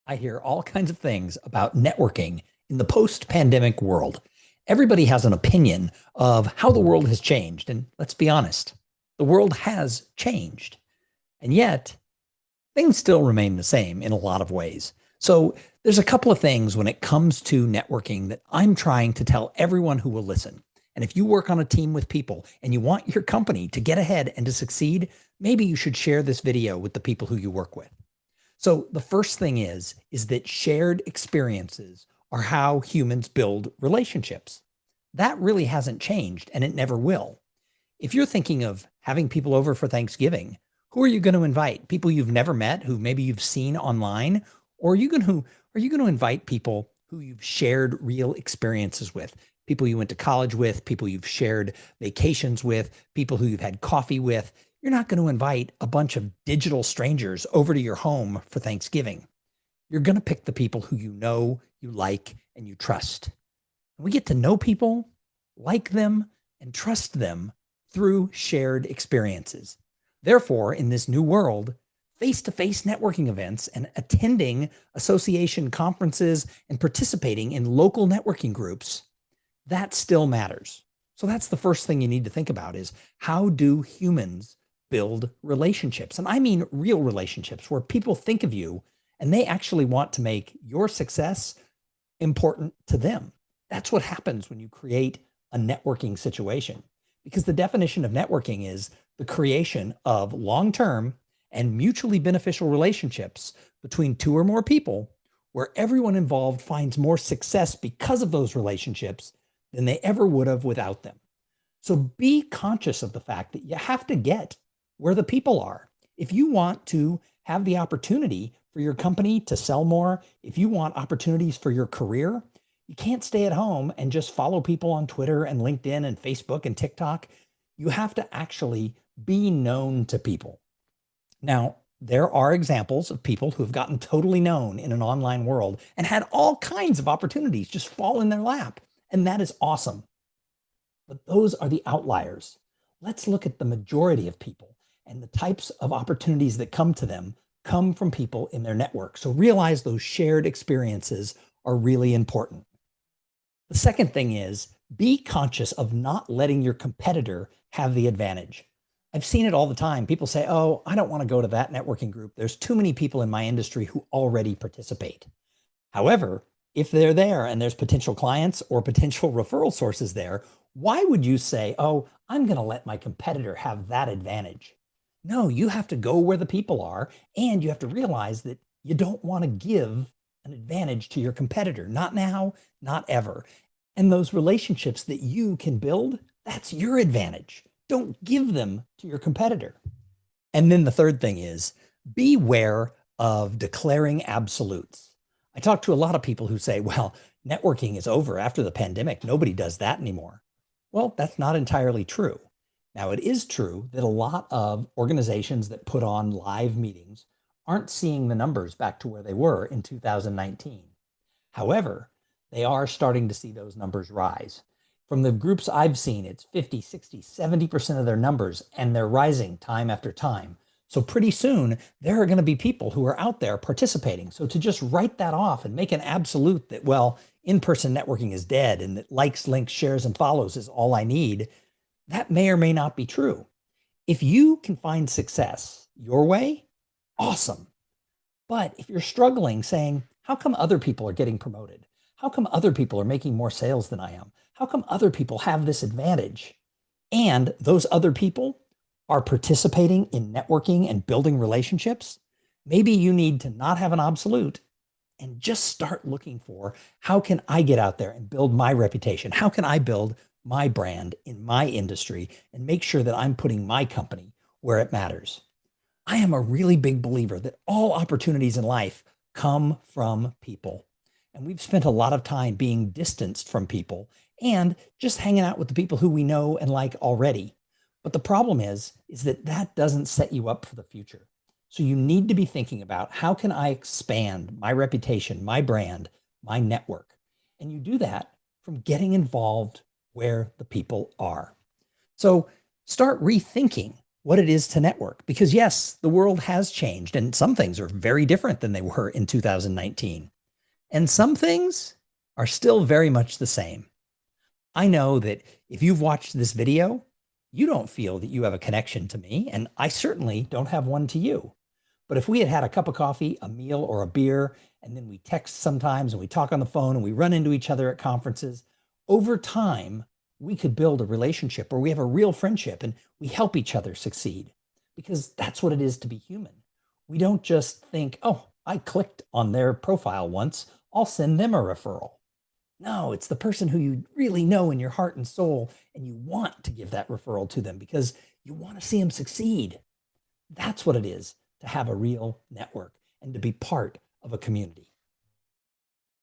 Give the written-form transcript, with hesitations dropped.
I hear all kinds of things about networking in the post-pandemic world. Everybody has an opinion of how the world has changed. And let's be honest, the world has changed. And yet, things still remain the same in a lot of ways. So there's a couple of things when it comes to networking that I'm trying to tell everyone who will listen. And if you work on a team with people and you want your company to get ahead and to succeed, maybe you should share this video with the people who you work with. So the first thing is that shared experiences are how humans build relationships. That really hasn't changed and it never will. If you're thinking of having people over for Thanksgiving, who are you going to invite? People you've never met, who maybe you've seen online, or are you going to invite people who you've shared real experiences with? People you went to college with, people you've shared vacations with, people who you've had coffee with. You're not going to invite a bunch of digital strangers over to your home for Thanksgiving. You're going to pick the people who you know, you like, and you trust. And we get to know people, like them, and trust them through shared experiences. Therefore, in this new world, face-to-face networking events and attending association conferences and participating in local networking groups, that still matters. So that's the first thing you need to think about is how do humans build relationships? And I mean real relationships where people think of you and they actually want to make your success important to them. That's what happens when you create a networking situation, because the definition of networking is the creation of long-term and mutually beneficial relationships between two or more people where everyone involved finds more success because of those relationships than they ever would have without them. So be conscious of the fact that you have to get where the people are. If you want to have the opportunity for your company to sell more, if you want opportunities for your career, you can't stay at home and just follow people on Twitter and LinkedIn and Facebook and TikTok. You have to actually be known to people. Now, there are examples of people who have gotten totally known in an online world and had all kinds of opportunities just fall in their lap. And that is awesome. But those are the outliers. Let's look at the majority of people, and the types of opportunities that come to them come from people in their network. So realize those shared experiences are really important. The second thing is be conscious of not letting your competitor have the advantage. I've seen it all the time. People say, oh, I don't want to go to that networking group. There's too many people in my industry who already participate. However, if they're there and there's potential clients or potential referral sources there, why would you say, oh, I'm going to let my competitor have that advantage? No, you have to go where the people are, and you have to realize that you don't want to give an advantage to your competitor. Not now, not ever. And those relationships that you can build, that's your advantage. Don't give them to your competitor. And then the third thing is beware of declaring absolutes. I talk to a lot of people who say, well, networking is over after the pandemic. Nobody does that anymore. Well, that's not entirely true. Now, it is true that a lot of organizations that put on live meetings aren't seeing the numbers back to where they were in 2019. However, they are starting to see those numbers rise. From the groups I've seen, it's 50, 60, 70% of their numbers, and they're rising time after time. So pretty soon, there are going to be people who are out there participating. So to just write that off and make an absolute that, well, in-person networking is dead and that likes, links, shares, and follows is all I need, that may or may not be true. If you can find success your way, awesome. But if you're struggling saying, how come other people are getting promoted? How come other people are making more sales than I am? How come other people have this advantage? And those other people are participating in networking and building relationships. Maybe you need to not have an absolute and just start looking for how can I get out there and build my reputation? How can I build my brand in my industry and make sure that I'm putting my company where it matters? I am a really big believer that all opportunities in life come from people. And we've spent a lot of time being distanced from people and just hanging out with the people who we know and like already. But the problem is that that doesn't set you up for the future. So you need to be thinking about how can I expand my reputation, my brand, my network? And you do that from getting involved where the people are. So start rethinking what it is to network. Because yes, the world has changed and some things are very different than they were in 2019. And some things are still very much the same. I know that if you've watched this video, you don't feel that you have a connection to me, and I certainly don't have one to you. But if we had had a cup of coffee, a meal, or a beer, and then we text sometimes and we talk on the phone and we run into each other at conferences, over time, we could build a relationship where we have a real friendship and we help each other succeed because that's what it is to be human. We don't just think, oh, I clicked on their profile once, I'll send them a referral. No, it's the person who you really know in your heart and soul, and you want to give that referral to them because you want to see them succeed. That's what it is to have a real network and to be part of a community.